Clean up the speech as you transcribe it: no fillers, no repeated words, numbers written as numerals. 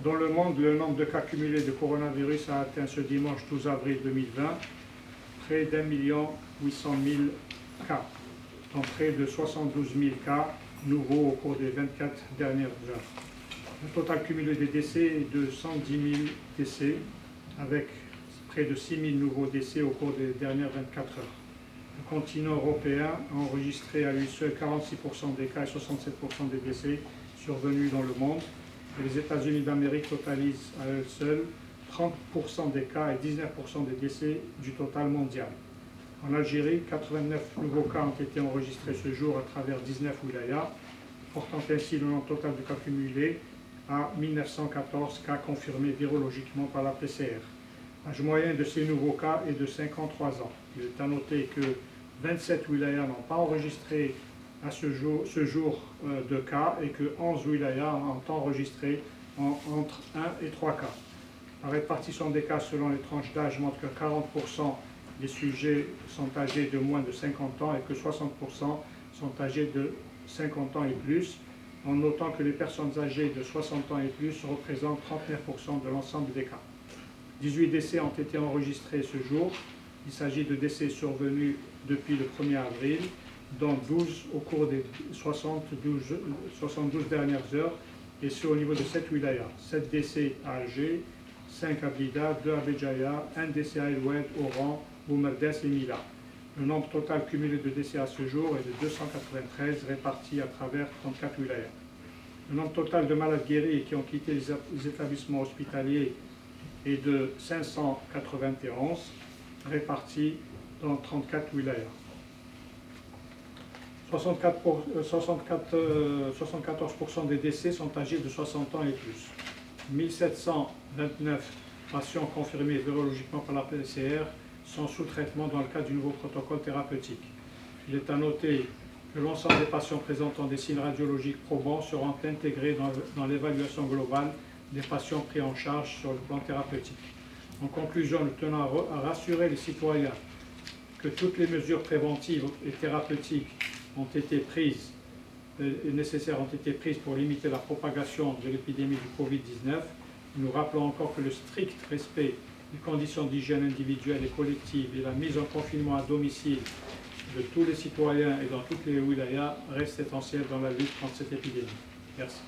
Dans le monde, le nombre de cas cumulés de coronavirus a atteint ce dimanche 12 avril 2020 près d'1,8 million cas, dont près de 72 000 cas nouveaux au cours des 24 dernières heures. Le total cumulé des décès est de 110 000 décès, avec près de 6 000 nouveaux décès au cours des dernières 24 heures. Le continent européen a enregistré à lui seul 46% des cas et 67% des décès survenus dans le monde. Et les États-Unis d'Amérique totalisent à eux seuls 30% des cas et 19% des décès du total mondial. En Algérie, 89 nouveaux cas ont été enregistrés ce jour à travers 19 wilayas, portant ainsi le nombre total de cas cumulés à 1914 cas confirmés virologiquement par la PCR. L'âge moyen de ces nouveaux cas est de 53 ans. Il est à noter que 27 wilayas n'ont pas enregistré à ce jour de cas et que 11 wilayas ont enregistré entre 1 et 3 cas. La répartition des cas selon les tranches d'âge montre que 40% des sujets sont âgés de moins de 50 ans et que 60% sont âgés de 50 ans et plus, en notant que les personnes âgées de 60 ans et plus représentent 39% de l'ensemble des cas. 18 décès ont été enregistrés ce jour. Il s'agit de décès survenus depuis le 1er avril, dont 12 au cours des 72 dernières heures, et ce au niveau de 7 wilayas. 7 décès à Alger, 5 à Blida, 2 à Béjaïa, 1 décès à El-Oued, Oran, Boumerdès et Mila. Le nombre total cumulé de décès à ce jour est de 293 répartis à travers 34 wilayas. Le nombre total de malades guéris qui ont quitté les établissements hospitaliers est de 591 répartis dans 34 wilayas. 74% des décès sont âgés de 60 ans et plus. 1729 patients confirmés virologiquement par la PCR sont sous traitement dans le cadre du nouveau protocole thérapeutique. Il est à noter que l'ensemble des patients présentant des signes radiologiques probants seront intégrés dans l'évaluation globale des patients pris en charge sur le plan thérapeutique. En conclusion, nous tenons à rassurer les citoyens que toutes les mesures préventives et thérapeutiques nécessaires ont été prises pour limiter la propagation de l'épidémie du Covid-19. Nous rappelons encore que le strict respect des conditions d'hygiène individuelle et collective et la mise en confinement à domicile de tous les citoyens et dans toutes les wilayas restent essentiels dans la lutte contre cette épidémie. Merci.